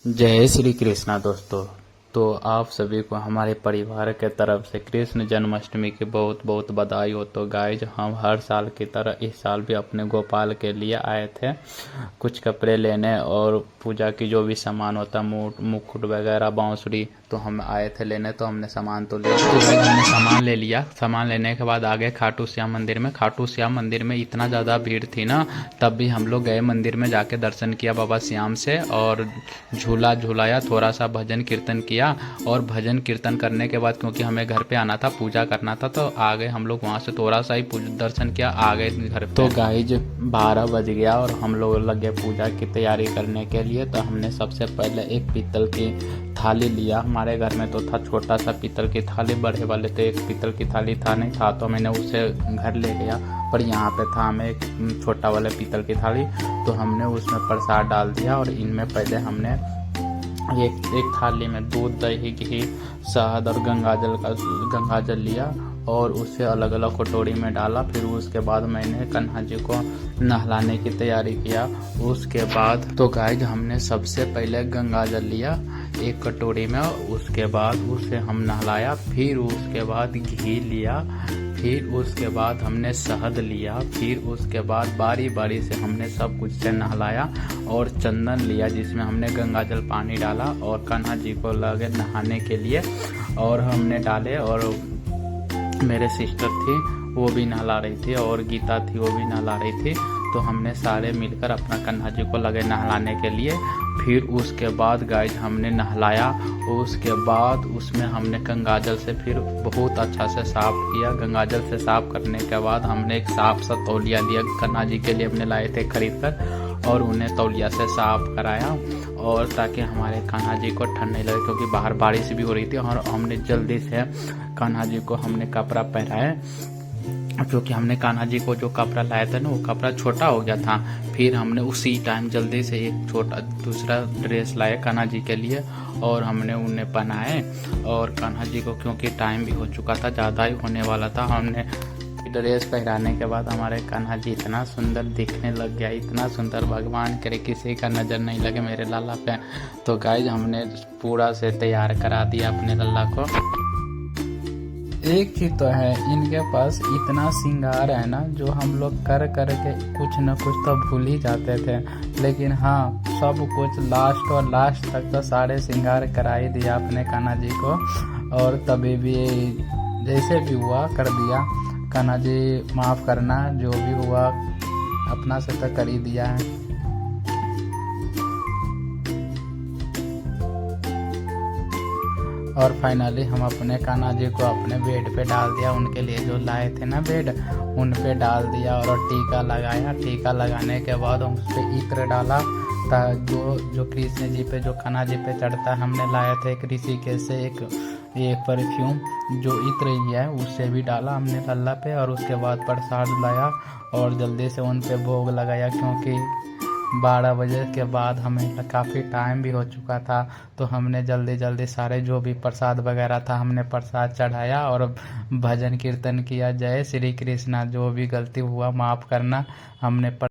जय श्री कृष्णा दोस्तों। तो आप सभी को हमारे परिवार के तरफ से कृष्ण जन्माष्टमी की बहुत बहुत बधाई हो। तो गाइज, हम हर साल की तरह इस साल भी अपने गोपाल के लिए आए थे कुछ कपड़े लेने और पूजा की जो भी सामान होता मुकुट वगैरह बांसुरी, तो हम आए थे लेने। तो हमने सामान तो लिया। तो गाइज, हमने सामान ले लिया। सामान लेने के बाद आगे खाटू श्याम मंदिर में। खाटू श्याम मंदिर में इतना ज़्यादा भीड़ थी ना, तब भी हम लोग गए मंदिर में, जाके दर्शन किया बाबा श्याम से और झूला झूलाया, थोड़ा सा भजन कीर्तन किया। और भजन कीर्तन करने के बाद, क्योंकि हमें घर पे आना था, पूजा करना था, तो आ गए हम लोग वहाँ से। थोड़ा सा ही दर्शन किया, आ गए घर पे। तो गाइज 12 बज गया और हम लोग लगे पूजा की तैयारी करने के लिए। तो हमने सबसे पहले एक पीतल की थाली लिया। हमारे घर में तो था छोटा सा पीतल की थाली, बड़े वाले तो एक पीतल की थाली था नहीं था, तो मैंने उसे घर ले गया। पर यहाँ पे था हमें एक छोटा वाला पीतल की थाली, तो हमने उसमें प्रसाद डाल दिया। और इनमें पहले हमने एक थाली में दूध, दही, घी, शहद और गंगाजल लिया और उसे अलग अलग कटोरी में डाला। फिर उसके बाद मैंने कन्हा जी को नहलाने की तैयारी किया। उसके बाद तो गाइज, हमने सबसे पहले गंगाजल लिया एक कटोरी में, उसके बाद उसे हम नहलाया। फिर उसके बाद घी लिया, फिर उसके बाद हमने शहद लिया, फिर उसके बाद बारी बारी से हमने सब कुछ से नहलाया। और चंदन लिया जिसमें हमने गंगाजल पानी डाला और कान्हा जी को लगे नहाने के लिए, और हमने डाले। और मेरे सिस्टर थी, वो भी नहला रही थी, और गीता थी, वो भी नहला रही थी। तो हमने सारे मिलकर अपना कान्हा जी को लगे नहलाने के लिए। फिर उसके बाद गाइज हमने नहलाया। उसके बाद उसमें हमने गंगाजल से फिर बहुत अच्छा से साफ किया। गंगाजल से साफ करने के बाद हमने एक साफ सा तौलिया लिया, कान्हा जी के लिए हमने लाए थे खरीद कर, और उन्हें तौलिया से साफ कराया। और ताकि हमारे कान्हा जी को ठंड नहीं लगे, क्योंकि बाहर बारिश भी हो रही थी। और हमने जल्दी से कान्हा जी को हमने कपड़ा पहनाया, क्योंकि हमने कान्हा जी को जो कपड़ा लाया था ना, वो कपड़ा छोटा हो गया था। फिर हमने उसी टाइम जल्दी से एक छोटा दूसरा ड्रेस लाया कान्हा जी के लिए, और हमने उन्हें पहनाए। और कान्हा जी को, क्योंकि टाइम भी हो चुका था, ज़्यादा ही होने वाला था, हमने ड्रेस पहनाने के बाद हमारे कान्हा जी इतना सुंदर दिखने लग गया, इतना सुंदर, भगवान करे किसी का नज़र नहीं लगे मेरे लाला पे। तो गाइज, हमने पूरा से तैयार करा दिया अपने लल्ला को। एक ही तो है, इनके पास इतना श्रृंगार है ना, जो हम लोग कर कर के कुछ न कुछ तो भूल ही जाते थे। लेकिन हाँ, सब कुछ लास्ट तक तो सारे श्रृंगार करा ही दिया अपने कान्हा जी को। और तभी भी जैसे भी हुआ कर दिया। कान्हा जी माफ़ करना, जो भी हुआ अपना से तो कर ही दिया है। और फाइनली हम अपने कान्हा जी को अपने बेड पे डाल दिया। उनके लिए जो लाए थे ना बेड, उन पे डाल दिया और टीका लगाया। टीका लगाने के बाद हम उस पर इत्र डाला, जो कृष्ण जी पे, जो कान्हा जी पे चढ़ता है। हमने लाया था एक ऋषिकेश से एक परफ्यूम, जो इत्र ही है, उससे भी डाला हमने लल्ला पे। और उसके बाद प्रसाद लाया और जल्दी से उन पे भोग लगाया, क्योंकि 12 बजे के बाद हमें काफ़ी टाइम भी हो चुका था। तो हमने जल्दी जल्दी सारे जो भी प्रसाद वगैरह था, हमने प्रसाद चढ़ाया और भजन कीर्तन किया। जय श्री कृष्णा। जो भी गलती हुआ माफ़ करना। हमने